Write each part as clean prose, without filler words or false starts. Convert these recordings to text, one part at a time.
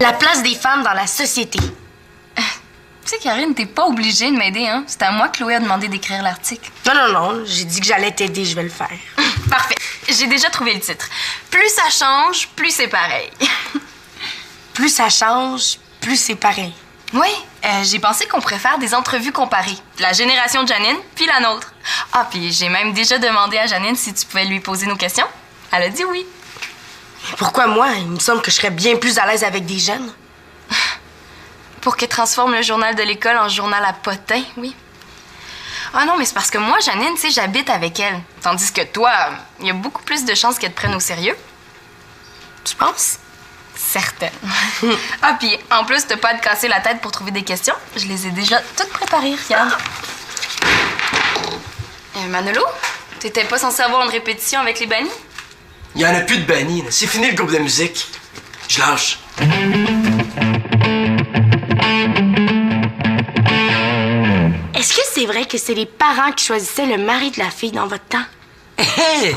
La place des femmes dans la société. Tu sais, Karine, t'es pas obligée de m'aider, hein? C'est à moi que Chloé a demandé d'écrire l'article. Non, j'ai dit que j'allais t'aider, je vais le faire. Parfait. J'ai déjà trouvé le titre. Plus ça change, plus c'est pareil. Plus ça change, plus c'est pareil. Oui, j'ai pensé qu'on pourrait faire des entrevues comparées. La génération de Janine, puis la nôtre. Ah, puis j'ai même déjà demandé à Janine si tu pouvais lui poser nos questions. Elle a dit oui. Pourquoi moi? Il me semble que je serais bien plus à l'aise avec des jeunes. Pour qu'elle transforme le journal de l'école en journal à potins, oui. Ah non, mais c'est parce que moi, Janine, tu sais, j'habite avec elle. Tandis que toi, il y a beaucoup plus de chances qu'elle te prenne au sérieux. Tu penses? Certaine. Ah, puis en plus, t'as pas à te casser la tête pour trouver des questions. Je les ai déjà toutes préparées, regarde. Manolo, t'étais pas censé avoir une répétition avec les bannis? Il y en a plus de bannis, là. C'est fini le groupe de musique. Je lâche. Est-ce que c'est vrai que c'est les parents qui choisissaient le mari de la fille dans votre temps? Hé!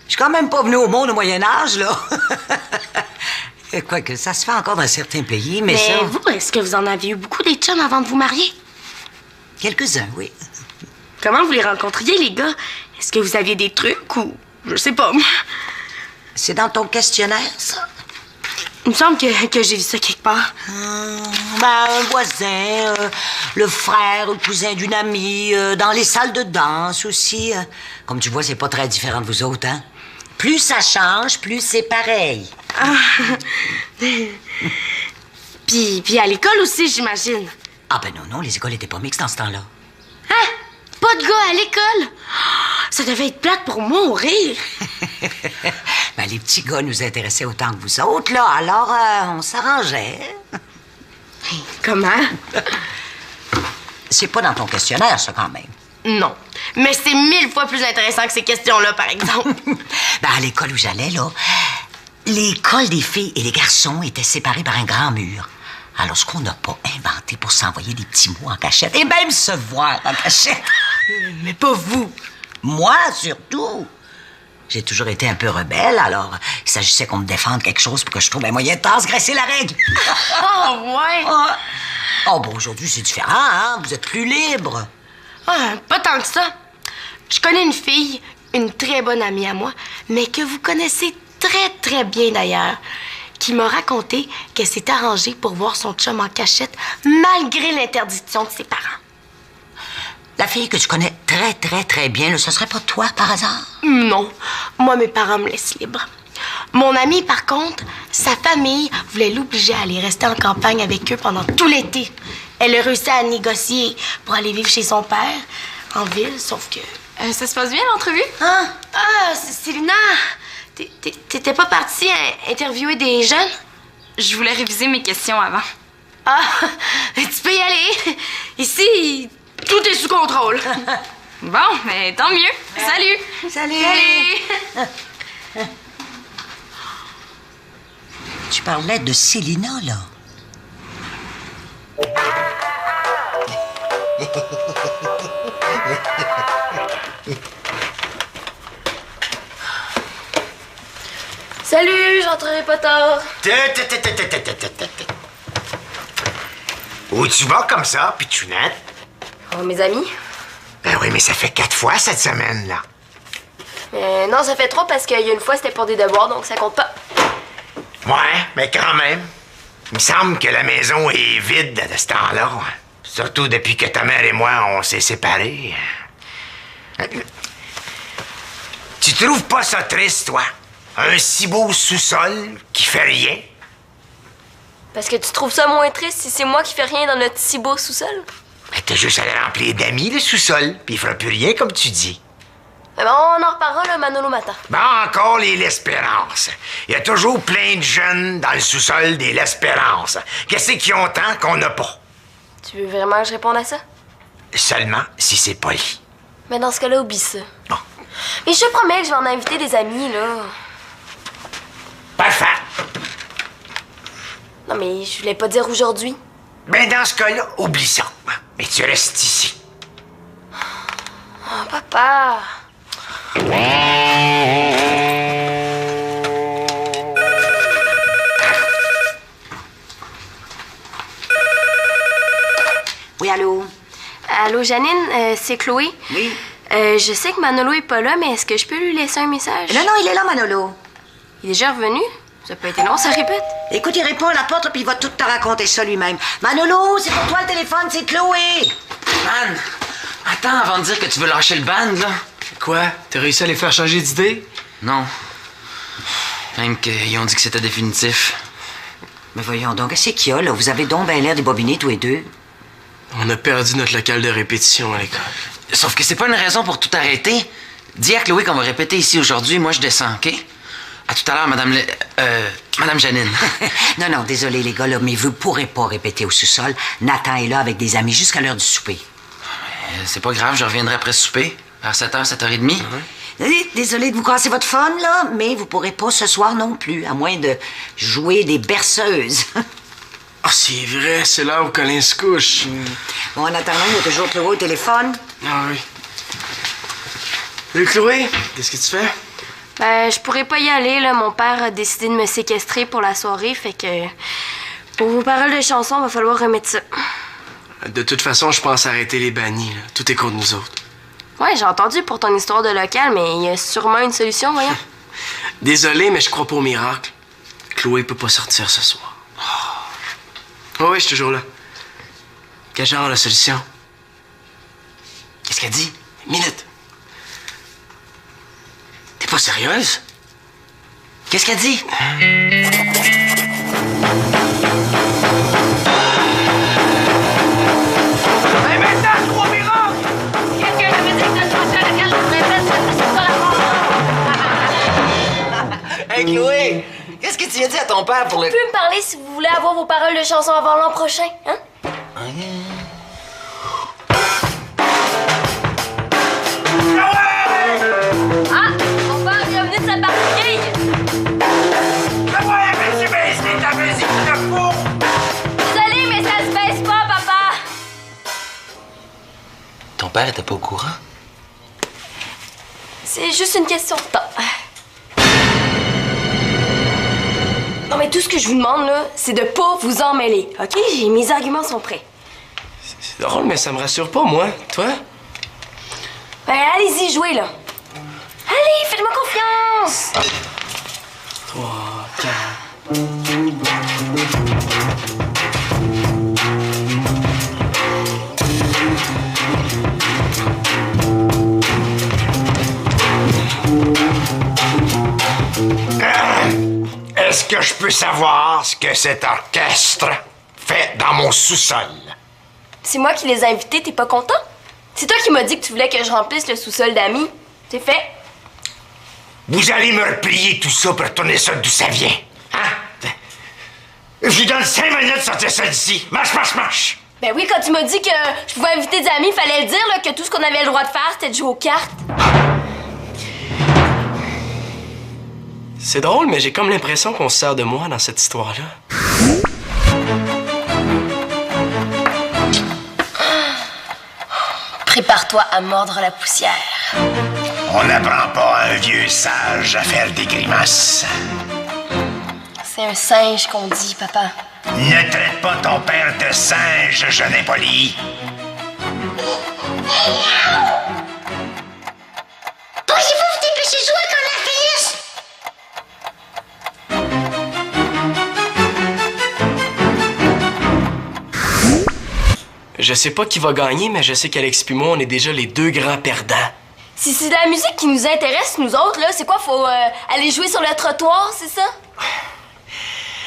Je suis quand même pas venu au monde au Moyen-Âge, là. Quoique, ça se fait encore dans certains pays, mais ça... vous, est-ce que vous en aviez eu beaucoup des chums avant de vous marier? Quelques-uns, oui. Comment vous les rencontriez, les gars? Est-ce que vous aviez des trucs ou... Je sais pas, moi. C'est dans ton questionnaire, ça? Il me semble que j'ai vu ça quelque part. Un voisin, le frère, le cousin d'une amie, dans les salles de danse aussi. Comme tu vois, c'est pas très différent de vous autres, hein? Plus ça change, plus c'est pareil. Ah. Puis à l'école aussi, j'imagine. Ah ben non, les écoles étaient pas mixtes dans ce temps-là. Hein? Pas de gars à l'école? Ça devait être plate pour mourir. Ben, les petits gars nous intéressaient autant que vous autres, là, alors on s'arrangeait. Comment? C'est pas dans ton questionnaire, ça, quand même. Non. Mais c'est 1000 fois plus intéressant que ces questions-là, par exemple. Ben, à l'école où j'allais, là, l'école des filles et des garçons était séparée par un grand mur. Alors, ce qu'on n'a pas inventé pour s'envoyer des petits mots en cachette, et même se voir en cachette. Mais pas vous. Moi, surtout. J'ai toujours été un peu rebelle, alors il s'agissait qu'on me défende quelque chose pour que je trouve un moyen de transgresser la règle. Oh, ouais. Oh, bon, aujourd'hui, c'est différent, hein? Vous êtes plus libre. Ah, pas tant que ça. Je connais une fille, une très bonne amie à moi, mais que vous connaissez très, très bien d'ailleurs, qui m'a raconté qu'elle s'est arrangée pour voir son chum en cachette malgré l'interdiction de ses parents. La fille que tu connais très, très, très bien, là, ce serait pas toi, par hasard? Non. Moi, mes parents me laissent libre. Mon amie, par contre, sa famille voulait l'obliger à aller rester en campagne avec eux pendant tout l'été. Elle a réussi à négocier pour aller vivre chez son père, en ville, sauf que... Ça se passe bien, l'entrevue? Ah, Célina, t'étais pas partie interviewer des jeunes? Je voulais réviser mes questions avant. Ah, tu peux y aller. Ici, tout est sous contrôle. Bon, mais tant mieux. Salut! Salut! Tu parlais de Célina, là. Salut, j'entrerai pas tard. Où tu vas comme ça, pitchounette? Oh, mes amis? Ben oui, mais ça fait 4 fois cette semaine-là. Non, ça fait 3 parce qu'il y a une fois, c'était pour des devoirs, donc ça compte pas. Ouais, mais quand même. Il me semble que la maison est vide de ce temps-là. Surtout depuis que ta mère et moi, on s'est séparés. Tu trouves pas ça triste, toi? Un si beau sous-sol qui fait rien? Parce que tu trouves ça moins triste si c'est moi qui fais rien dans notre si beau sous-sol? Ben, t'as juste à le remplir d'amis, le sous-sol, puis il fera plus rien, comme tu dis. Eh ben, on en reparlera, là, Manolo matin. Ben, encore les L'Espérance. Il y a toujours plein de jeunes dans le sous-sol des L'Espérance. Qu'est-ce qu'ils ont tant qu'on n'a pas? Tu veux vraiment que je réponde à ça? Seulement si c'est poli. Mais dans ce cas-là, oublie ça. Bon. Mais je te promets que je vais en inviter des amis, là. Parfait. Non, mais je voulais pas dire aujourd'hui. Ben, dans ce cas-là, oublie ça. Mais tu restes ici. Oh, papa. Allô, Janine, c'est Chloé. Oui. Je sais que Manolo est pas là, mais est-ce que je peux lui laisser un message? Non, il est là, Manolo. Il est déjà revenu? Ça peut être long, ça répète. Écoute, il répond à la porte, puis il va tout te raconter ça lui-même. Manolo, c'est pour toi le téléphone, c'est Chloé. Man, attends avant de dire que tu veux lâcher le band, là. Quoi? T'as réussi à les faire changer d'idée? Non. Même qu'ils ont dit que c'était définitif. Mais voyons donc, qu'est-ce qu'il y a, là? Vous avez donc bien l'air débobinés, tous les deux. On a perdu notre local de répétition à l'école. Sauf que c'est pas une raison pour tout arrêter. Dis à Chloé qu'on va répéter ici aujourd'hui, moi je descends, OK? À tout à l'heure, Madame Janine. Non, désolé les gars, là, mais vous pourrez pas répéter au sous-sol. Nathan est là avec des amis jusqu'à l'heure du souper. C'est pas grave, je reviendrai après ce souper, vers 7h, 7h30. Désolé de vous casser votre fun, là, mais vous pourrez pas ce soir non plus, à moins de jouer des berceuses. Ah, c'est vrai, c'est l'heure où Colin se couche. Bon, en attendant, il y a toujours Chloé au téléphone. Ah oui. Salut Chloé, qu'est-ce que tu fais? Ben, je pourrais pas y aller, là. Mon père a décidé de me séquestrer pour la soirée, fait que... Pour vos paroles de chanson, va falloir remettre ça. De toute façon, je pense arrêter les bannis, là. Tout est contre nous autres. Ouais, j'ai entendu pour ton histoire de local, mais il y a sûrement une solution, voyons. Désolé, mais je crois pas au miracle. Chloé peut pas sortir ce soir. Oh oui, je suis toujours là. Quel genre de solution? Qu'est-ce qu'elle dit? Minute. T'es pas sérieuse? Qu'est-ce qu'elle dit? Mais maintenant, trois miracles! Qu'est-ce que la musique de social laquelle je répète, c'est ça la Hey, Chloé! Qu'est-ce que tu as dit à ton père pour le... Vous pouvez me parler si vous voulez avoir vos paroles de chanson avant l'an prochain, hein? Ah! Mon père est revenu de sa partie. Désolé, mais ça se baisse pas, papa! Ton père était pas au courant? C'est juste une question de temps. Non, mais tout ce que je vous demande, là, c'est de pas vous en mêler, OK? Mes arguments sont prêts. C'est drôle, mais ça me rassure pas, moi. Toi? Ben, allez-y, jouez, là. Allez, faites-moi confiance! 3, 4... Est-ce que je peux savoir ce que cet orchestre fait dans mon sous-sol? C'est moi qui les ai invités, t'es pas content? C'est toi qui m'as dit que tu voulais que je remplisse le sous-sol d'amis. C'est fait. Vous allez me replier tout ça pour retourner ça d'où ça vient. Hein? Je vous donne 5 minutes de sortir ça d'ici. Marche! Ben oui, quand tu m'as dit que je pouvais inviter des amis, il fallait le dire, là, que tout ce qu'on avait le droit de faire, c'était de jouer aux cartes. C'est drôle, mais j'ai comme l'impression qu'on se sert de moi dans cette histoire-là. Prépare-toi à mordre la poussière. On n'apprend pas à un vieux sage à faire des grimaces. C'est un singe qu'on dit, papa. Ne traite pas ton père de singe, jeune impoli. Pourriez-vous vous dépêcher de jouer quand la finisse? Je sais pas qui va gagner, mais je sais qu'Alex puis moi, on est déjà les deux grands perdants. Si c'est de la musique qui nous intéresse, nous autres, là, c'est quoi? Faut aller jouer sur le trottoir, c'est ça?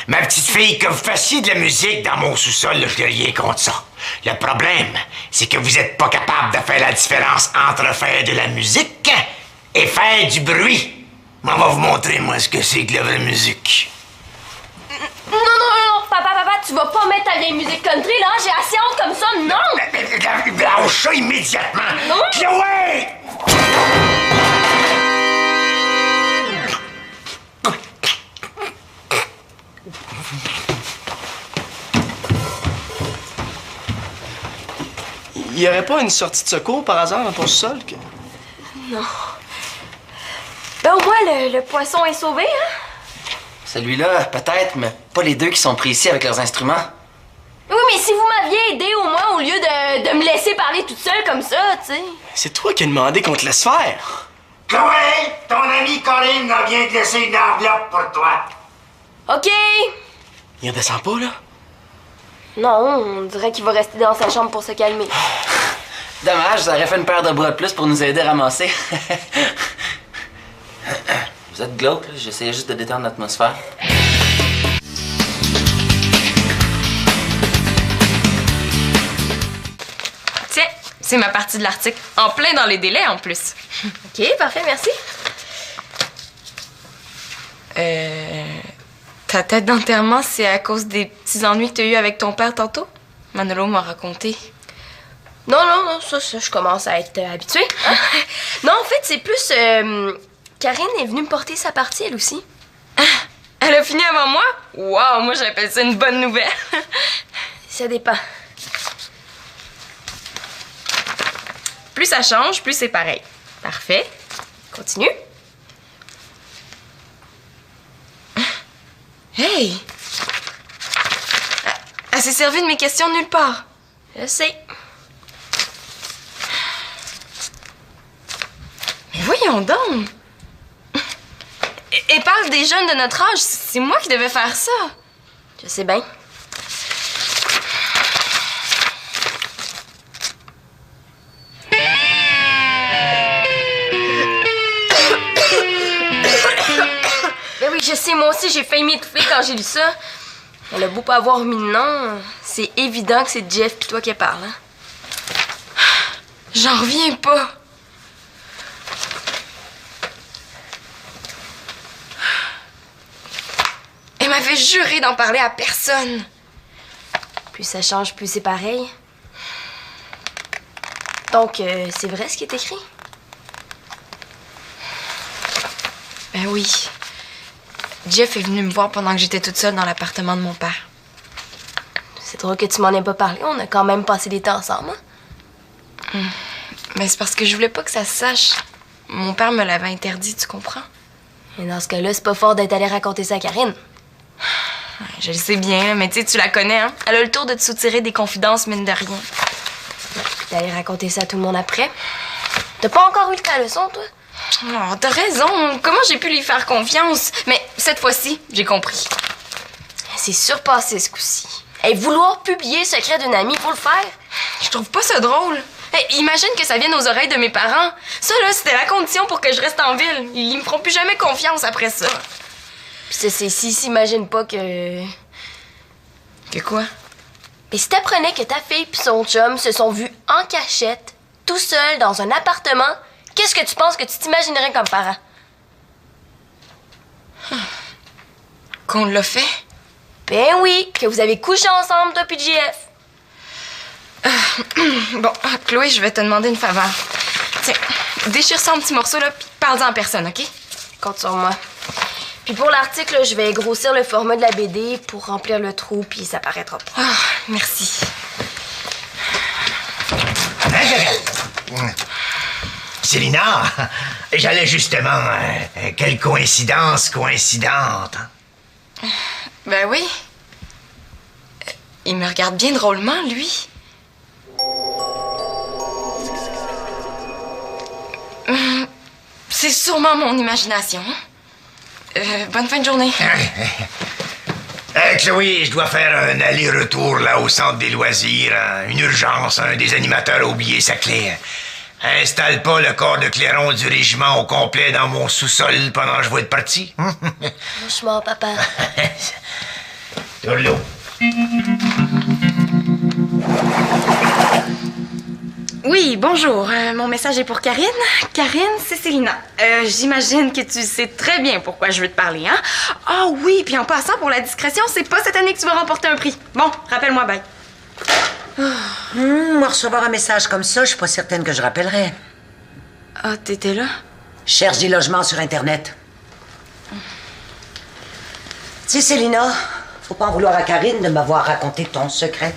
Ma petite fille, que vous fassiez de la musique dans mon sous-sol, là, je n'ai rien contre ça. Le problème, c'est que vous êtes pas capable de faire la différence entre faire de la musique et faire du bruit. On va vous montrer, moi, ce que c'est que la vraie musique. Non, papa, tu vas pas mettre ta vieille musique country, là, j'ai assez honte comme ça, non! Lâche ça immédiatement! Non. Chloé! Il y aurait pas une sortie de secours par hasard dans ton sol? Non. Ben au moins, le poisson est sauvé, hein? Celui-là, peut-être, mais pas les deux qui sont pris ici avec leurs instruments. Oui, mais si vous m'aviez aidé au moins au lieu de me laisser parler toute seule comme ça, tu sais. C'est toi qui as demandé qu'on te laisse faire. Chloé, ton amie Corinne vient de laisser une enveloppe pour toi. OK. Il redescend pas, là? Non, on dirait qu'il va rester dans sa chambre pour se calmer. Dommage, ça aurait fait une paire de bras de plus pour nous aider à ramasser. Vous êtes glauque, là. J'essayais juste de détendre l'atmosphère. Tiens, c'est ma partie de l'article. En plein dans les délais, en plus. OK, parfait, merci. Ta tête d'enterrement, c'est à cause des petits ennuis que t'as eu avec ton père tantôt? Manolo m'a raconté. Non, ça, je commence à être habituée. Hein? Non, en fait, c'est plus... Karine est venue me porter sa partie, elle aussi. Elle a fini avant moi? Wow, moi j'appelle ça une bonne nouvelle. Ça dépend. Plus ça change, plus c'est pareil. Parfait. Continue. Hey! Elle s'est servie de mes questions de nulle part. Je sais. Mais voyons donc! Et parle des jeunes de notre âge. C'est moi qui devais faire ça. Je sais bien. Ben oui, je sais, moi aussi, j'ai failli m'étouffer quand j'ai lu ça. Elle a beau pas avoir mis de nom, c'est évident que c'est Jeff pis toi qui parle, hein? J'en reviens pas. Elle m'avait juré d'en parler à personne. Plus ça change, plus c'est pareil. Donc, c'est vrai ce qui est écrit? Ben oui. Jeff est venu me voir pendant que j'étais toute seule dans l'appartement de mon père. C'est drôle que tu m'en aies pas parlé. On a quand même passé des temps ensemble, hein? Mais c'est parce que je voulais pas que ça se sache. Mon père me l'avait interdit, tu comprends? Et dans ce cas-là, c'est pas fort d'être allé raconter ça à Karine. Je le sais bien, mais tu sais, tu la connais, hein? Elle a le tour de te soutirer des confidences, mine de rien. T'es allé raconter ça à tout le monde après? T'as pas encore eu ta leçon, toi? Oh, t'as raison. Comment j'ai pu lui faire confiance? Mais cette fois-ci, j'ai compris. C'est surpassé ce coup-ci. Et vouloir publier le secret d'une amie, faut le faire. Je trouve pas ça drôle. Hey, imagine que ça vienne aux oreilles de mes parents. Ça, là, c'était la condition pour que je reste en ville. Ils me feront plus jamais confiance après ça. Pis ça, c'est s'ils s'imaginent pas que... Que quoi? Mais si t'apprenais que ta fille pis son chum se sont vus en cachette, tout seuls, dans un appartement, qu'est-ce que tu penses que tu t'imaginerais comme parent? Qu'on l'a fait? Ben oui, que vous avez couché ensemble, toi pis JF. Bon, Chloé, je vais te demander une faveur. Tiens, déchire ça en petits morceaux, là, puis parle-en à personne, OK? Compte sur moi. Puis pour l'article, je vais grossir le format de la BD pour remplir le trou, puis ça paraîtra pas. Ah, merci. Célina, j'allais justement... quelle coïncidence coïncidente. Hein? Ben oui. Il me regarde bien drôlement, lui. C'est sûrement mon imagination. Bonne fin de journée. Chloé, je dois faire un aller-retour là au centre des loisirs. Hein. Une urgence, un des animateurs a oublié sa clé. Installe pas le corps de clairon du régiment au complet dans mon sous-sol pendant que je vais être parti. Franchement, papa. Tourlou. Oui, bonjour. Mon message est pour Karine. Karine, c'est Célina. J'imagine que tu sais très bien pourquoi je veux te parler, hein? Ah oui, puis en passant, pour la discrétion, c'est pas cette année que tu vas remporter un prix. Bon, rappelle-moi, bye. Moi, recevoir un message comme ça, je suis pas certaine que je rappellerai. Ah, t'étais là? Je cherche des logements sur Internet. Tu sais, Célina, faut pas en vouloir à Karine de m'avoir raconté ton secret.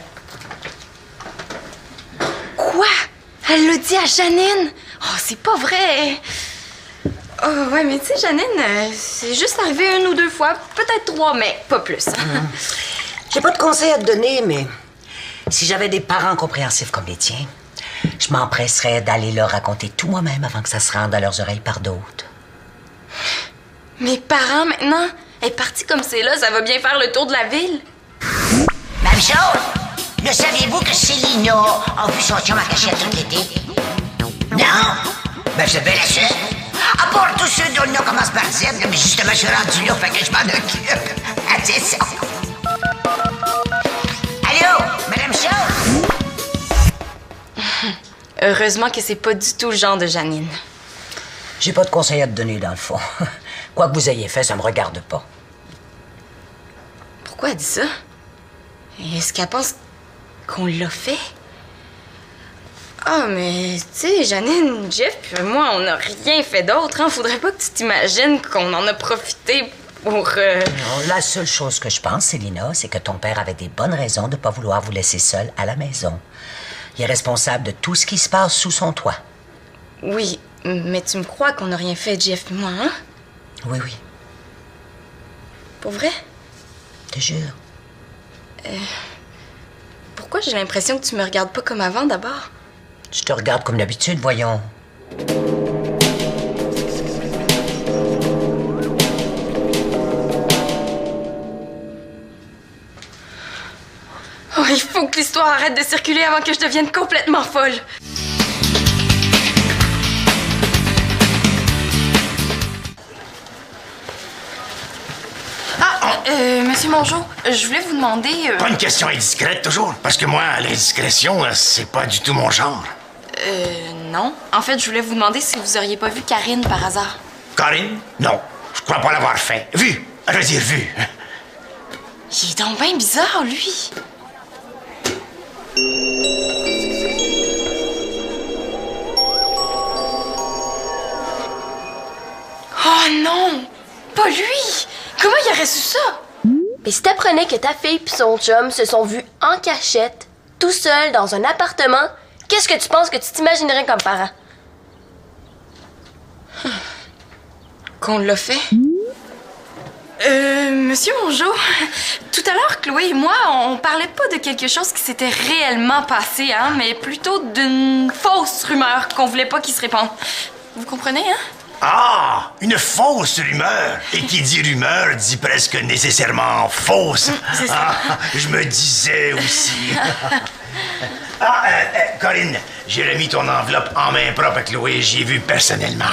Quoi? Elle l'a dit à Janine? Oh, c'est pas vrai. Oh, ouais, mais tu sais, Janine, c'est juste arrivé 1 ou 2 fois, peut-être 3, mais pas plus. J'ai pas de conseils à te donner, mais Si j'avais des parents compréhensifs comme les tiens, je m'empresserais d'aller leur raconter tout moi-même avant que ça se rende à leurs oreilles par d'autres. Mes parents, maintenant, elle est partie comme c'est là, ça va bien faire le tour de la ville. Même chose! Le saviez-vous que Célina a vu son chum à cachette tout l'été? Non? Ben, je vais la suite. À part tous ceux dont le nom commence par Z, mais justement, je suis rendu là, fait que je m'en occupe. Ah, c'est ça. Allô? Madame Shaw? Heureusement que c'est pas du tout le genre de Janine. J'ai pas de conseils à te donner, dans le fond. Quoi que vous ayez fait, ça me regarde pas. Pourquoi elle dit ça? Est-ce qu'elle pense qu'on l'a fait? Ah, mais tu sais, Janine, Jeff et moi, on n'a rien fait d'autre. Hein? Faudrait pas que tu t'imagines qu'on en a profité pour... Non, la seule chose que je pense, Célina, c'est que ton père avait des bonnes raisons de pas vouloir vous laisser seul à la maison. Il est responsable de tout ce qui se passe sous son toit. Oui, mais tu me crois qu'on n'a rien fait, Jeff et moi, hein? Oui, oui, Pour vrai? je te jure. Pourquoi j'ai l'impression que tu me regardes pas comme avant, d'abord? Je te regarde comme d'habitude, voyons. Oh, il faut que l'histoire arrête de circuler avant que je devienne complètement folle. Monsieur Mongeau, je voulais vous demander... Pas une question indiscrète, toujours. Parce que moi, l'indiscrétion, c'est pas du tout mon genre. Non. En fait, je voulais vous demander si vous auriez pas vu Karine par hasard. Karine? Non. Je crois pas l'avoir fait. Vu. Je veux dire, vu. Il est donc bien bizarre, lui. Oh non! Pas lui! Comment il aurait su ça? Mais si t'apprenais que ta fille pis son chum se sont vus en cachette, tout seuls dans un appartement, qu'est-ce que tu penses que tu t'imaginerais comme parent? Qu'on l'a fait? Monsieur Mongeau, tout à l'heure, Chloé et moi, on parlait pas de quelque chose qui s'était réellement passé, hein, mais plutôt d'une fausse rumeur qu'on voulait pas qu'il se répande. Vous comprenez, hein? Ah! Une fausse rumeur. Et qui dit rumeur dit presque nécessairement fausse. C'est ça. Ah, je me disais aussi. Corinne, j'ai remis ton enveloppe en main propre à Chloé. J'ai vu personnellement.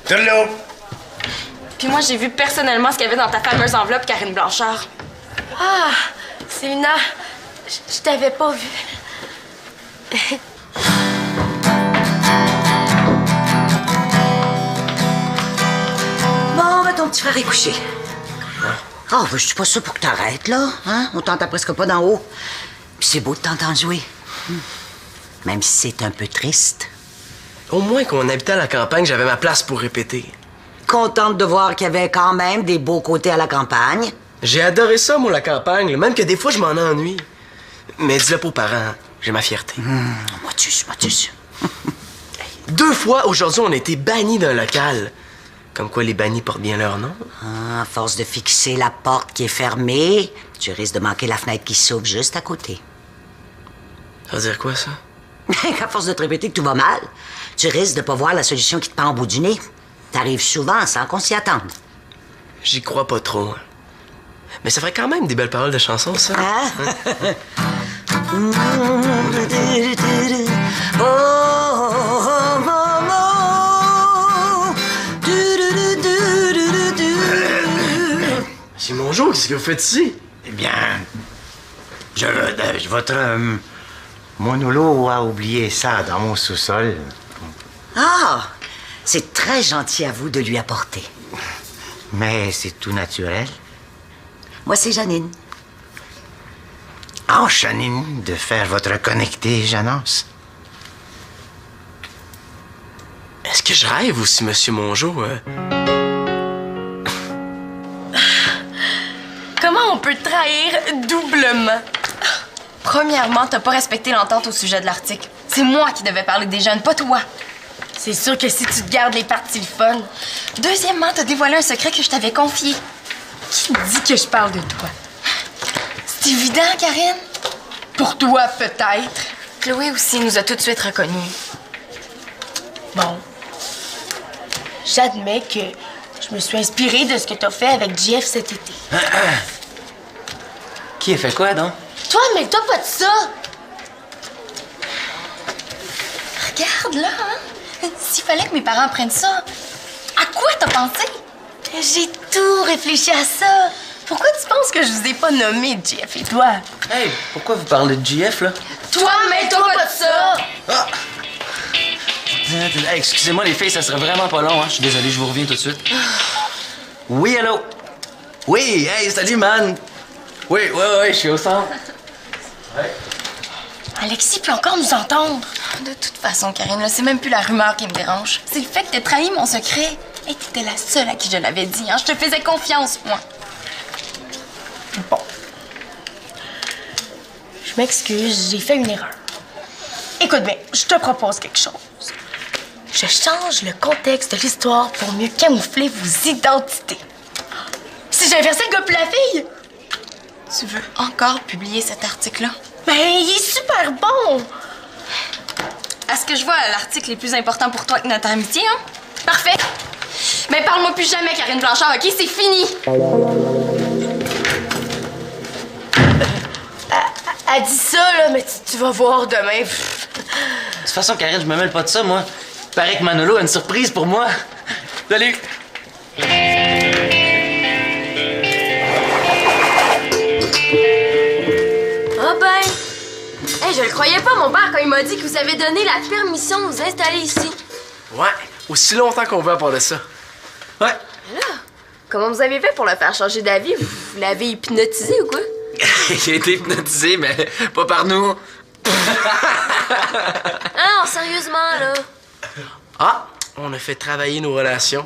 Tourlou! Puis moi, j'ai vu personnellement ce qu'il y avait dans ta fameuse enveloppe, Karine Blanchard. Ah, Célina, je t'avais pas vu. Bon, ben ton petit frère est couché. Oh, ben, je suis pas sûre pour que t'arrêtes, là. Hein? On t'entend presque pas d'en haut. Puis c'est beau de t'entendre jouer. Même si c'est un peu triste. Au moins, quand on habitait à la campagne, j'avais ma place pour répéter. Contente de voir qu'il y avait quand même des beaux côtés à la campagne. J'ai adoré ça, moi, la campagne, là, même que des fois, je m'en ennuie. Mais dis-le pas aux parents, j'ai ma fierté. Motus. 2 fois, aujourd'hui, on a été bannis d'un local. Comme quoi, les bannis portent bien leur nom. Ah, à force de fixer la porte qui est fermée, tu risques de manquer la fenêtre qui s'ouvre juste à côté. Ça veut dire quoi, ça? À force de te répéter que tout va mal, tu risques de pas voir la solution qui te pend au bout du nez. T'arrives souvent sans qu'on s'y attende. J'y crois pas trop. Mais ça ferait quand même des belles paroles de chansons, ça. Hein? C'est mon jour, qu'est-ce que vous faites ici? Eh bien, votre monolo a oublié ça dans mon sous-sol. Ah! C'est très gentil à vous de lui apporter. Mais c'est tout naturel. Moi, c'est Janine. Oh, Janine, de faire votre connecté, Janance. Est-ce que je rêve aussi, Monsieur Mongeau? Comment on peut trahir doublement? Premièrement, t'as pas respecté l'entente au sujet de l'article. C'est moi qui devais parler des jeunes, pas toi. C'est sûr que si tu te gardes les parties le fun. Deuxièmement, t'as dévoilé un secret que je t'avais confié. Qui dit que je parle de toi? C'est évident, Karine? Pour toi, peut-être. Chloé aussi nous a tout de suite reconnus. Bon. J'admets que je me suis inspirée de ce que t'as fait avec Jeff cet été. Qui a fait quoi, donc? Toi, mêle-toi pas de ça! Regarde, là, hein? S'il fallait que mes parents prennent ça, à quoi t'as pensé? J'ai tout réfléchi à ça. Pourquoi tu penses que je vous ai pas nommé Jeff et toi? Hey, pourquoi vous parlez de JF, là? Toi, mêle-toi pas de ça! Ah! Hey, excusez-moi, les filles, ça serait vraiment pas long, hein? Je suis désolé, je vous reviens tout de suite. Oui, allô? Oui, hey, salut, man! Oui, je suis au centre. Ouais. Alexis peut encore nous entendre. De toute façon, Karine, là, c'est même plus la rumeur qui me dérange. C'est le fait que t'aies trahi mon secret. Et t'étais la seule à qui je l'avais dit, hein? Je te faisais confiance, moi. Bon. Je m'excuse, j'ai fait une erreur. Écoute bien, je te propose quelque chose. Je change le contexte de l'histoire pour mieux camoufler vos identités. Si j'ai inversé le gars puis la fille! Tu veux encore publier cet article-là? Ben, il est super bon! Est-ce que je vois l'article est plus important pour toi que notre amitié, hein? Parfait! Mais parle-moi plus jamais, Karine Blanchard, OK? C'est fini! Elle dit ça, là, mais tu vas voir demain. De toute façon, Karine, je me mêle pas de ça, moi. Il paraît que Manolo a une surprise pour moi. Salut! Ah ben! Hey, je le croyais pas, mon père, quand il m'a dit que vous avez donné la permission de vous installer ici. Ouais, aussi longtemps qu'on veut à part de ça. Ouais. Mais là, comment vous avez fait pour le faire changer d'avis? Vous l'avez hypnotisé ou quoi? Il a été hypnotisé, mais pas par nous. Ah non, sérieusement, là. Ah, on a fait travailler nos relations.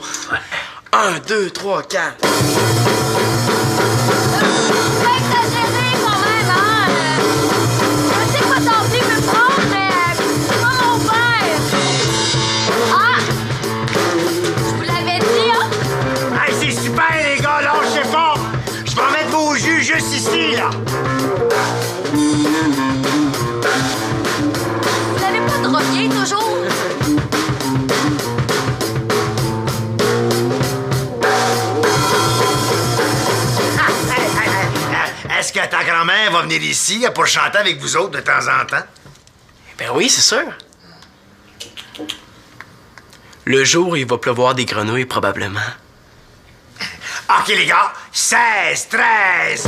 1, 2, 3, 4. C'est exagéré quand même, hein? Je sais pas tenter de me prendre, mais c'est pas mon père. Ah! Je vous l'avais dit, hein? Hey, c'est super, les gars, lâchez fort! Je vais mettre vos jus juste ici, là! Vous n'avez pas de drogué, toujours? Est-ce que ta grand-mère va venir ici pour chanter avec vous autres de temps en temps? Ben oui, c'est sûr. Le jour où il va pleuvoir des grenouilles, probablement. OK, les gars, 16, 13!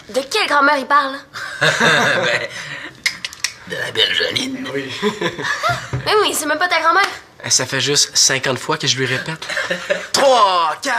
De quelle grand-mère il parle? Ben, de la belle Janine. Oui. Mais oui, c'est même pas ta grand-mère. Ça fait juste 50 fois que je lui répète. 3, 4.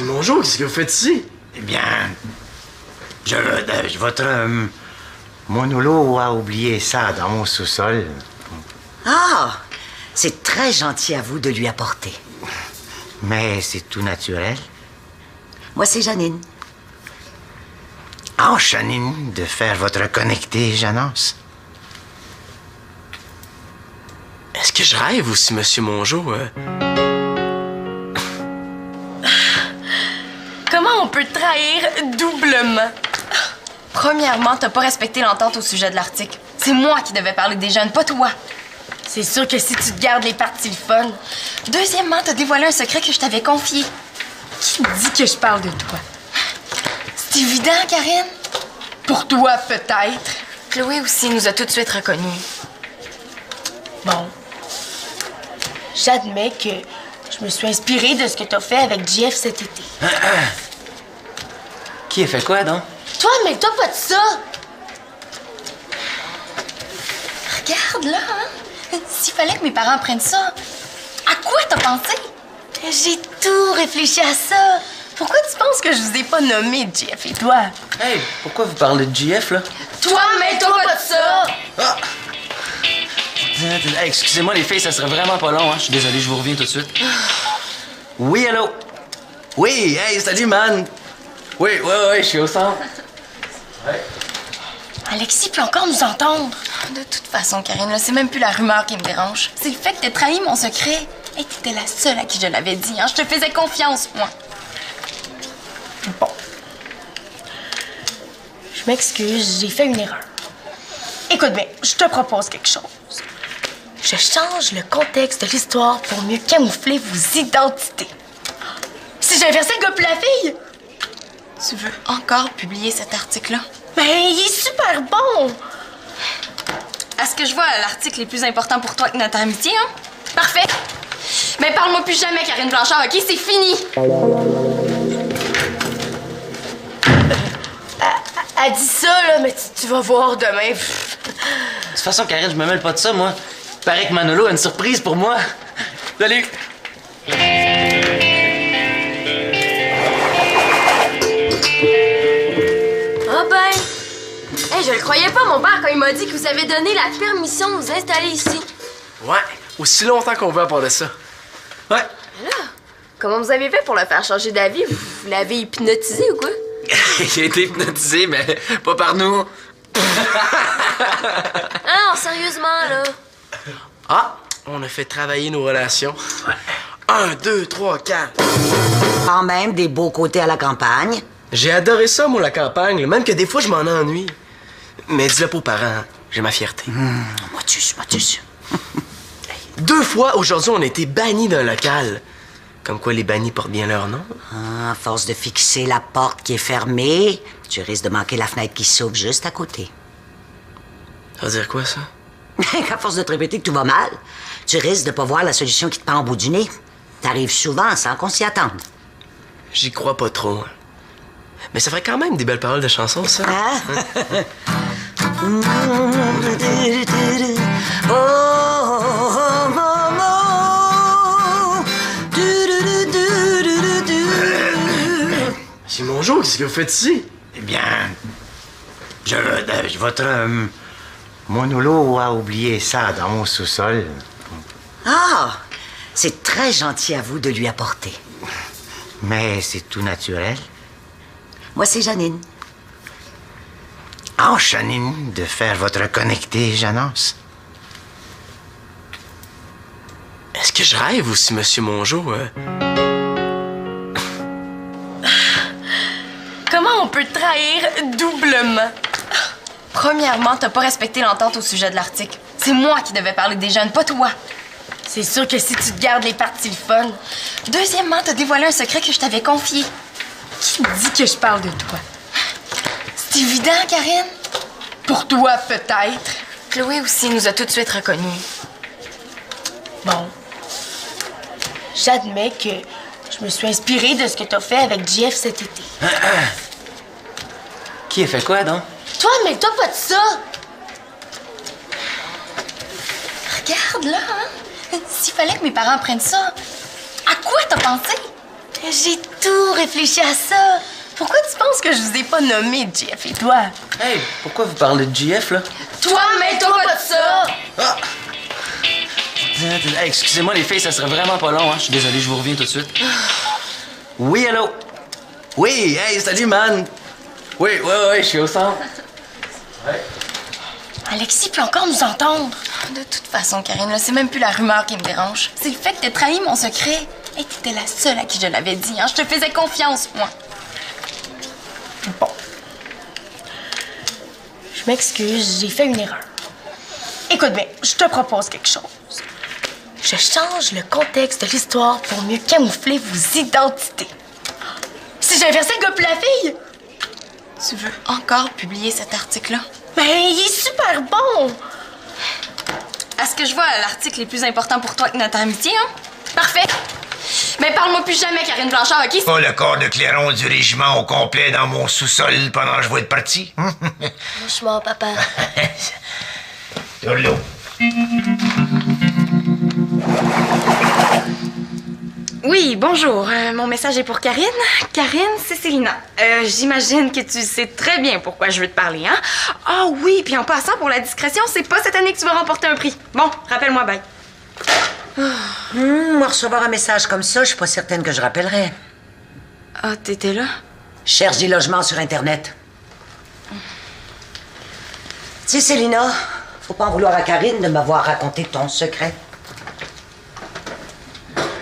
Bonjour, qu'est-ce que vous faites ici? Eh bien, votre Monolo a oublié ça dans mon sous-sol. Ah, c'est très gentil à vous de lui apporter. Mais c'est tout naturel. Moi, c'est Janine. Janine, de faire votre connecté, Janance. Est-ce que je rêve aussi, Monsieur Mongeau? Comment on peut te trahir doublement? Premièrement, t'as pas respecté l'entente au sujet de l'article. C'est moi qui devais parler des jeunes, pas toi. C'est sûr que si tu te gardes les parties le fun. Deuxièmement, t'as dévoilé un secret que je t'avais confié. Qui dit que je parle de toi? C'est évident, Karine? Pour toi, peut-être. Chloé aussi nous a tout de suite reconnus. Bon. J'admets que je me suis inspirée de ce que t'as fait avec Jeff cet été. Qui a fait quoi, donc? Toi, mais toi pas de ça! Regarde, là, hein? S'il fallait que mes parents prennent ça, à quoi t'as pensé? J'ai tout réfléchi à ça. Pourquoi tu penses que je vous ai pas nommé, Jeff et toi? Hey, pourquoi vous parlez de JF, là? Toi, mais toi pas de ça! Ah! Hey, excusez-moi, les filles, ça serait vraiment pas long, hein? Je suis désolé, je vous reviens tout de suite. Oui, allô? Oui, hey, salut, man! Oui, je suis au centre. Ouais. Alexis peut encore nous entendre. De toute façon, Karine, là, c'est même plus la rumeur qui me dérange. C'est le fait que t'aies trahi mon secret. Et t'étais la seule à qui je l'avais dit, hein? Je te faisais confiance, moi. Bon. Je m'excuse, j'ai fait une erreur. Écoute bien, je te propose quelque chose. Je change le contexte de l'histoire pour mieux camoufler vos identités. Si j'inversais le gars puis la fille! Tu veux encore publier cet article-là? Ben, il est super bon! Est-ce que je vois l'article est plus important pour toi que notre amitié, hein? Parfait! Mais parle-moi plus jamais, Karine Blanchard, OK? C'est fini! Elle dit ça, là, mais tu vas voir demain. De toute façon, Karine, je me mêle pas de ça, moi. Il paraît que Manolo a une surprise pour moi. Salut! Ah ben! Hey, je le croyais pas, mon père, quand il m'a dit que vous avez donné la permission de vous installer ici. Ouais, aussi longtemps qu'on veut à part de ça. Ouais. Là, comment vous avez fait pour le faire changer d'avis? Vous l'avez hypnotisé ou quoi? Il a été hypnotisé, mais pas par nous. Ah non, sérieusement, là. Ah, on a fait travailler nos relations. 1, 2, 3, 4. Quand même des beaux côtés à la campagne. J'ai adoré ça, moi, la campagne, là. Même que des fois, je m'en ennuie. Mais dis-le pas aux parents, j'ai ma fierté. Motus. 2 fois, aujourd'hui, on a été bannis d'un local. Comme quoi, les bannis portent bien leur nom. Ah, à force de fixer la porte qui est fermée, tu risques de manquer la fenêtre qui s'ouvre juste à côté. Ça veut dire quoi, ça? À force de te répéter que tout va mal, tu risques de pas voir la solution qui te pend au bout du nez. T'arrives souvent sans qu'on s'y attende. J'y crois pas trop. Hein. Mais ça ferait quand même des belles paroles de chansons, ça. Hein? C'est mon jour, qu'est-ce que vous faites ici? Eh bien, votre Manolo a oublié ça dans mon sous-sol. Ah, c'est très gentil à vous de lui apporter. Mais c'est tout naturel. Moi, c'est Janine. Enchanine de faire votre connecté, Janance. Est-ce que je rêve aussi, Monsieur Mongeau? Comment on peut te trahir doublement? Premièrement, t'as pas respecté l'entente au sujet de l'article. C'est moi qui devais parler des jeunes, pas toi. C'est sûr que si tu te gardes les parties le fun. Deuxièmement, t'as dévoilé un secret que je t'avais confié. Qui dit que je parle de toi? C'est évident, Karine? Pour toi, peut-être. Chloé aussi nous a tout de suite reconnus. Bon. J'admets que je me suis inspirée de ce que t'as fait avec Jeff cet été. Qui a fait quoi, donc? Toi, mais toi pas de ça! Regarde, là, hein? S'il fallait que mes parents prennent ça, à quoi t'as pensé? J'ai tout réfléchi à ça. Pourquoi tu penses que je vous ai pas nommé, Jeff et toi? Hey, pourquoi vous parlez de JF, là? Toi, mais toi pas de ça! Ah! Hey, excusez-moi, les filles, ça serait vraiment pas long, hein? Je suis désolé, je vous reviens tout de suite. Oui, allô? Oui, hey, salut, man! Oui, je suis au centre. Ouais. Alexis peut encore nous entendre. De toute façon, Karine, là, c'est même plus la rumeur qui me dérange. C'est le fait que t'aies trahi mon secret. Et t'étais la seule à qui je l'avais dit, hein? Je te faisais confiance, moi. Je m'excuse, j'ai fait une erreur. Écoute bien, je te propose quelque chose. Je change le contexte de l'histoire pour mieux camoufler vos identités. Si j'inversais le gars puis la fille! Tu veux encore publier cet article-là? Ben, il est super bon! Est-ce que je vois l'article est plus important pour toi que notre amitié, hein? Parfait! Mais parle-moi plus jamais, Karine Blanchard, OK? Pas le corps de clairon du régiment au complet dans mon sous-sol pendant que je vais être parti. Franchement, papa. Turlot. Oui, bonjour. Mon message est pour Karine. Karine, c'est Célina. J'imagine que tu sais très bien pourquoi je veux te parler, hein? Ah oui, puis en passant, pour la discrétion, c'est pas cette année que tu vas remporter un prix. Bon, rappelle-moi, bye. Moi, recevoir un message comme ça, je suis pas certaine que je rappellerai. Ah, t'étais là? Je cherche des logements sur Internet. Tu sais, Célina, faut pas en vouloir à Karine de m'avoir raconté ton secret.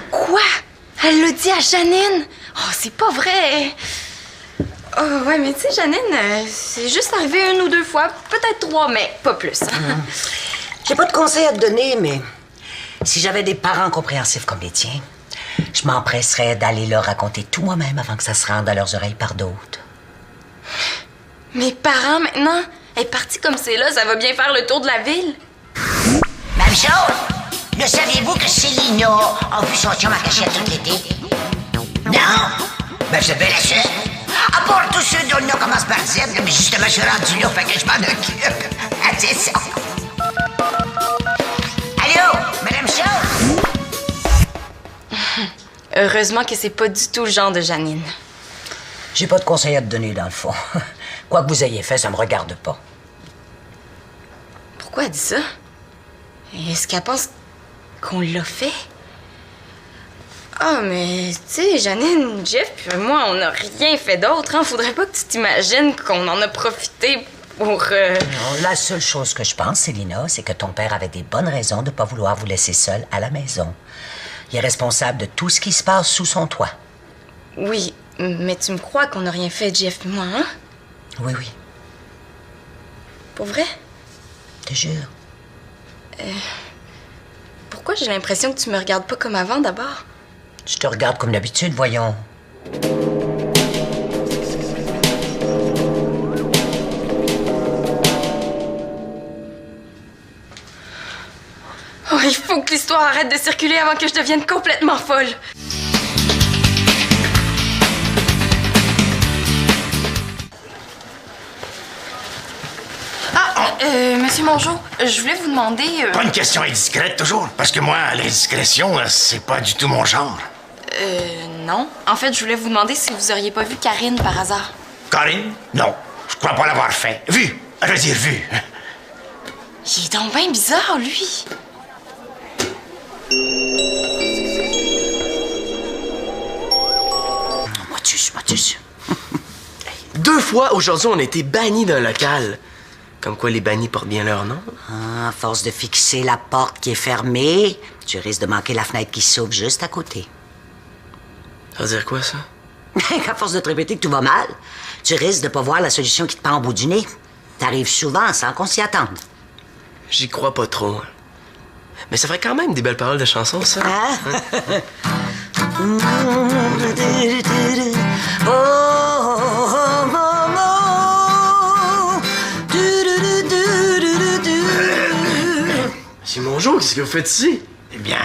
Quoi? Elle l'a dit à Janine? Oh, c'est pas vrai. Oh, ouais, mais tu sais, Janine, c'est juste arrivé 1 ou 2 fois. Peut-être 3, mais pas plus. J'ai pas de conseils à te donner, mais si j'avais des parents compréhensifs comme les tiens, je m'empresserais d'aller leur raconter tout moi-même avant que ça se rende à leurs oreilles par d'autres. Mes parents, maintenant, elle est partie comme c'est là, ça va bien faire le tour de la ville. Même chose! Le saviez-vous que Célina a vu son chum à cachette tout l'été? Non? Ben, je vais la seule. À part tous ceux dont le nom commence par Z, mais justement, je suis rendu là, fait que je m'en occupe. Ah, c'est ça. Allô? Madame Chose? Heureusement que c'est pas du tout le genre de Janine. J'ai pas de conseils à te donner, dans le fond. Quoi que vous ayez fait, ça me regarde pas. Pourquoi elle dit ça? Est-ce qu'elle pense qu'on l'a fait? Ah, mais tu sais, Janine, Jeff puis moi, on n'a rien fait d'autre, hein? Faudrait pas que tu t'imagines qu'on en a profité pour... Non, la seule chose que je pense, Célina, c'est que ton père avait des bonnes raisons de pas vouloir vous laisser seul à la maison. Il est responsable de tout ce qui se passe sous son toit. Oui, mais tu me crois qu'on n'a rien fait, Jeff et moi, hein? Oui, oui, Pour vrai? je te jure. Pourquoi j'ai l'impression que tu me regardes pas comme avant, d'abord? Je te regarde comme d'habitude, voyons. Oh, il faut que l'histoire arrête de circuler avant que je devienne complètement folle. Monsieur Mongeau, je voulais vous demander... Pas une question indiscrète, toujours. Parce que moi, l'indiscrétion, c'est pas du tout mon genre. Non. En fait, je voulais vous demander si vous auriez pas vu Karine par hasard. Karine? Non. Je crois pas l'avoir fait. Vu. Je veux dire, vu. Il est donc bien bizarre, lui. Motus. 2 fois aujourd'hui, on a été bannis d'un local. Comme quoi les bannis portent bien leur nom. Ah, à force de fixer la porte qui est fermée, tu risques de manquer la fenêtre qui s'ouvre juste à côté. Ça veut dire quoi, ça? À force de te répéter que tout va mal, tu risques de pas voir la solution qui te pend au bout du nez. T'arrives souvent sans qu'on s'y attende. J'y crois pas trop. Mais ça ferait quand même des belles paroles de chansons, ça. Hein? Monsieur Mongeau, qu'est-ce que vous faites ici? Eh bien,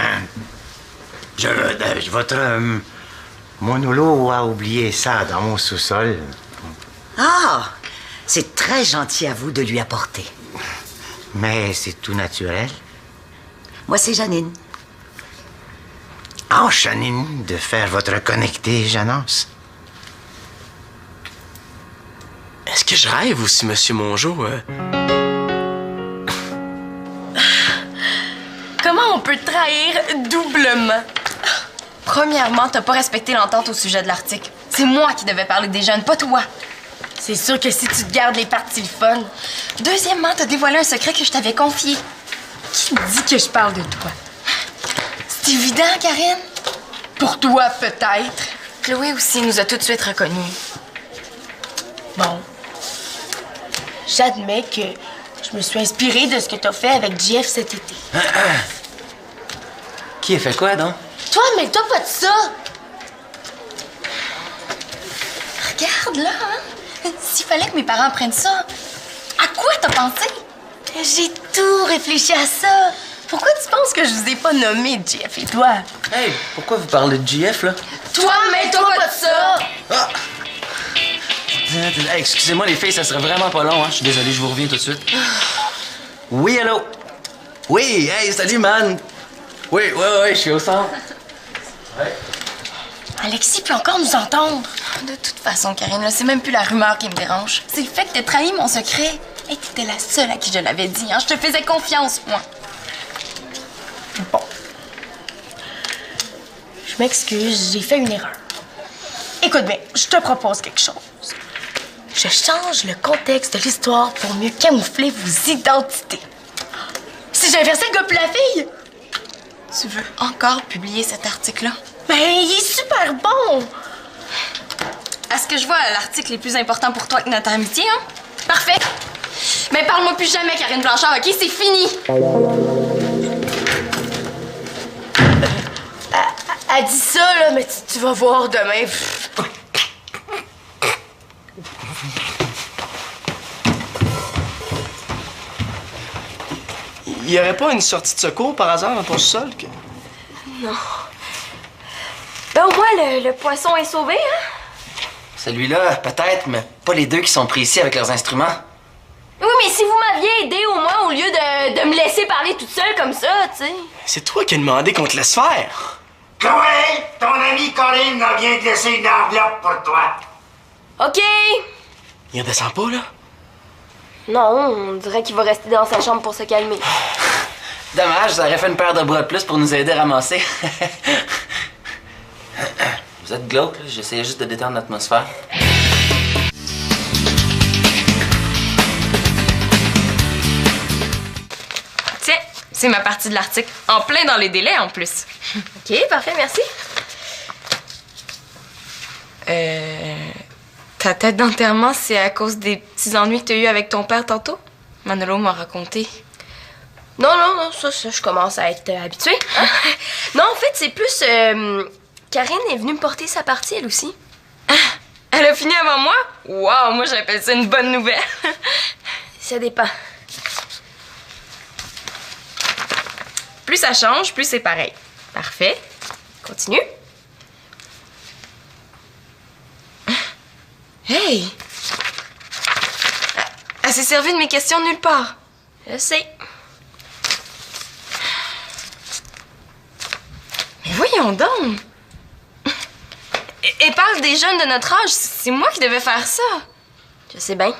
votre monolo a oublié ça dans mon sous-sol. Ah, c'est très gentil à vous de lui apporter. Mais c'est tout naturel. Moi, c'est Janine. Oh, Janine, de faire votre connecté, Janance. Est-ce que je rêve aussi, Monsieur Mongeau? Comment on peut trahir doublement? Premièrement, t'as pas respecté l'entente au sujet de l'article. C'est moi qui devais parler des jeunes, pas toi. C'est sûr que si tu te gardes les parties le fun. Deuxièmement, t'as dévoilé un secret que je t'avais confié. Qui dit que je parle de toi? C'est évident, Karine? Pour toi, peut-être. Chloé aussi nous a tout de suite reconnus. Bon. j'admets que je me suis inspirée de ce que t'as fait avec JF cet été. Qui a fait quoi, donc? Toi, mêle-toi pas de ça! Regarde, là, hein? S'il fallait que mes parents prennent ça, à quoi t'as pensé? J'ai tout réfléchi à ça. Pourquoi tu penses que je vous ai pas nommé JF et toi? Hey, pourquoi vous parlez de JF, là? Toi, mêle-toi pas de ça! Ah! Hey, excusez-moi, les filles, ça serait vraiment pas long, hein? Je suis désolé, je vous reviens tout de suite. Oui, allô? Oui, hey, salut, man! Oui, je suis au centre. Ouais. Alexis peut encore nous entendre. De toute façon, Karine, là, c'est même plus la rumeur qui me dérange. C'est le fait que t'aies trahi mon secret. Et t'étais la seule à qui je l'avais dit, hein? Je te faisais confiance, moi. Bon. Je m'excuse, j'ai fait une erreur. Écoute bien, je te propose quelque chose. Je change le contexte de l'histoire pour mieux camoufler vos identités. Si j'inversais le gars puis la fille? Tu veux encore publier cet article-là? Ben, il est super bon! Est-ce que je vois l'article est plus important pour toi que notre amitié, hein? Parfait! Mais parle-moi plus jamais, Karine Blanchard, OK? C'est fini! Elle dit ça, là, mais tu vas voir demain. Il y aurait pas une sortie de secours par hasard dans ton sol? Non. Ben au moins, le poisson est sauvé, hein? Celui-là, peut-être, mais pas les deux qui sont pris ici avec leurs instruments. Oui, mais si vous m'aviez aidé au moins au lieu de me laisser parler toute seule comme ça, tu sais. C'est toi qui as demandé qu'on te laisse faire. Chloé, ton amie Corinne vient de laisser une enveloppe pour toi. OK. Il redescend pas, là? Non, on dirait qu'il va rester dans sa chambre pour se calmer. Dommage, ça aurait fait une paire de bras de plus pour nous aider à ramasser. Vous êtes glauque, là. J'essayais juste de détendre l'atmosphère. Tiens, c'est ma partie de l'article. En plein dans les délais, en plus. OK, parfait, merci. Ta tête d'enterrement, c'est à cause des petits ennuis que t'as eu avec ton père tantôt? Manolo m'a raconté. Non, ça, je commence à être habituée. Hein? Non, en fait, c'est plus... Karine est venue me porter sa partie, elle aussi. Ah, elle a fini avant moi? Wow, moi j'appelle ça une bonne nouvelle. Ça dépend. Plus ça change, plus c'est pareil. Parfait. Continue. Hey! Elle s'est servie de mes questions de nulle part. Je sais. Mais voyons donc! Elle parle des jeunes de notre âge. C'est moi qui devais faire ça. Je sais bien.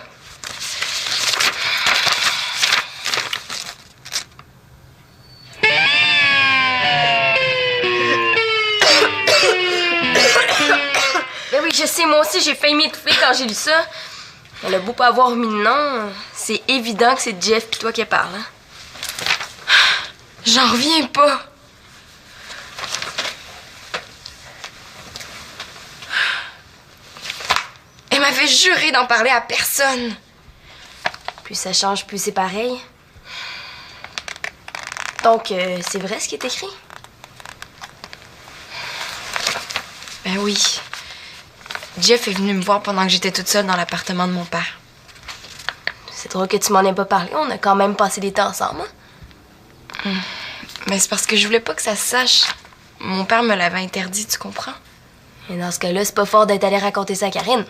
Ben oui, je sais, moi aussi, j'ai failli m'étouffer quand j'ai lu ça. Elle a beau pas avoir mis de nom, c'est évident que c'est Jeff pis toi qui parle, hein? J'en reviens pas. Elle m'avait juré d'en parler à personne. Plus ça change, plus c'est pareil. Donc, c'est vrai ce qui est écrit? Ben oui. Jeff est venu me voir pendant que j'étais toute seule dans l'appartement de mon père. C'est drôle que tu m'en aies pas parlé. On a quand même passé des temps ensemble, hein? Mais c'est parce que je voulais pas que ça se sache. Mon père me l'avait interdit, tu comprends? Et dans ce cas-là, c'est pas fort d'être allé raconter ça à Karine.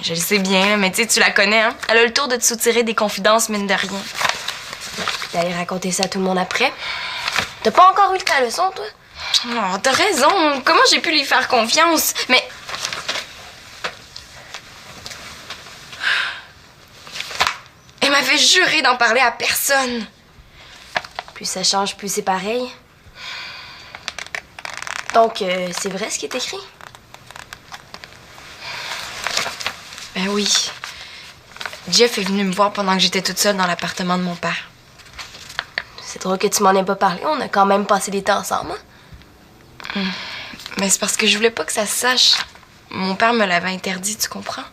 Je le sais bien, mais tu sais, tu la connais, hein? Elle a le tour de te soutirer des confidences, mine de rien. Puis d'aller raconter ça à tout le monde après. T'as pas encore eu ta leçon, toi? Oh, t'as raison. Comment j'ai pu lui faire confiance? Mais... Elle m'avait juré d'en parler à personne. Plus ça change, plus c'est pareil. Donc, c'est vrai ce qui est écrit? Ben oui. Jeff est venu me voir pendant que j'étais toute seule dans l'appartement de mon père. C'est drôle que tu m'en aies pas parlé. On a quand même passé des temps ensemble, hein? Mais c'est parce que je voulais pas que ça se sache. Mon père me l'avait interdit, tu comprends?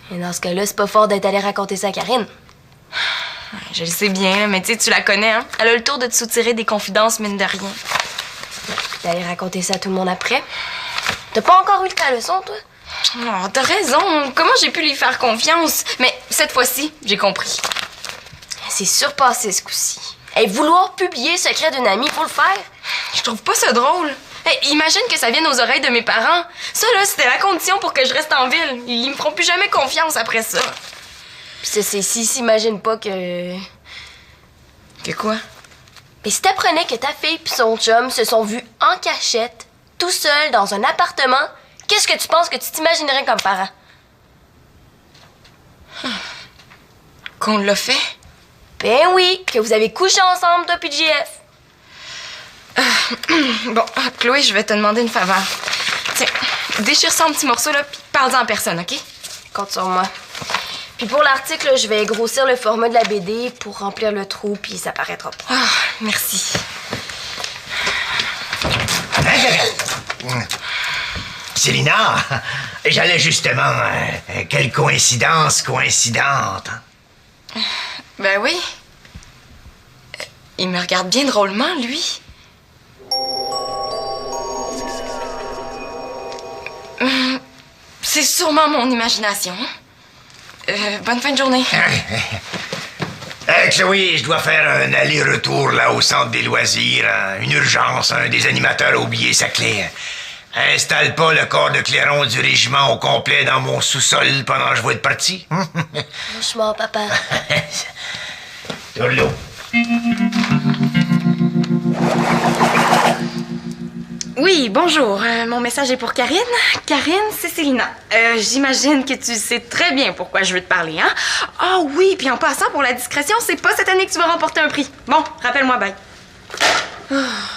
Et Et dans ce cas-là, c'est pas fort d'être allé raconter ça à Karine. Je le sais bien, mais tu sais, tu la connais, hein? Elle a le tour de te soutirer des confidences, mine de rien. D'aller raconter ça à tout le monde après. T'as pas encore eu ta leçon, toi? Oh, t'as raison. Comment j'ai pu lui faire confiance? Mais cette fois-ci, j'ai compris. C'est surpassé ce coup-ci. Et vouloir publier le secret d'une amie, faut le faire. Je trouve pas ça drôle. Hey, imagine que ça vienne aux oreilles de mes parents. Ça, là, c'était la condition pour que je reste en ville. Ils me feront plus jamais confiance après ça. Pis ça, c'est s'ils s'imaginent pas que... Que quoi? Mais si t'apprenais que ta fille pis son chum se sont vus en cachette, tout seuls, dans un appartement, qu'est-ce que tu penses que tu t'imaginerais comme parent? Qu'on l'a fait? Ben oui, que vous avez couché ensemble, toi pis JF. Bon, Chloé, je vais te demander une faveur. Tiens, déchire ça en petits morceaux, là, puis parle-en en personne, OK? Compte sur moi. Puis pour l'article, je vais grossir le format de la BD pour remplir le trou, puis ça paraîtra pas. Ah, merci. Célina, j'allais justement... quelle coïncidence coïncidente. Ben oui. Il me regarde bien drôlement, lui. C'est sûrement mon imagination. Bonne fin de journée. Chloé, je dois faire un aller-retour là au centre des loisirs. Une urgence, un des animateurs a oublié sa clé. Installe pas le corps de clairon du régiment au complet dans mon sous-sol pendant que je vais être parti. Franchement, papa. Sur l'eau. Oui, bonjour. Mon message est pour Karine. Karine, c'est Célina. J'imagine que tu sais très bien pourquoi je veux te parler, hein? Ah oui, puis en passant, pour la discrétion, c'est pas cette année que tu vas remporter un prix. Bon, rappelle-moi, bye.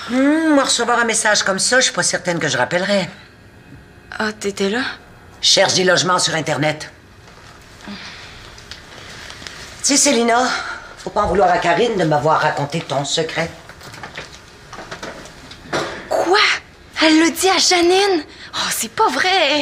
Moi, recevoir un message comme ça, je suis pas certaine que je rappellerai. Ah, t'étais là? Je cherche des logements sur Internet. Tu sais, Célina, faut pas en vouloir à Karine de m'avoir raconté ton secret. Quoi? Elle l'a dit à Janine? Oh, c'est pas vrai!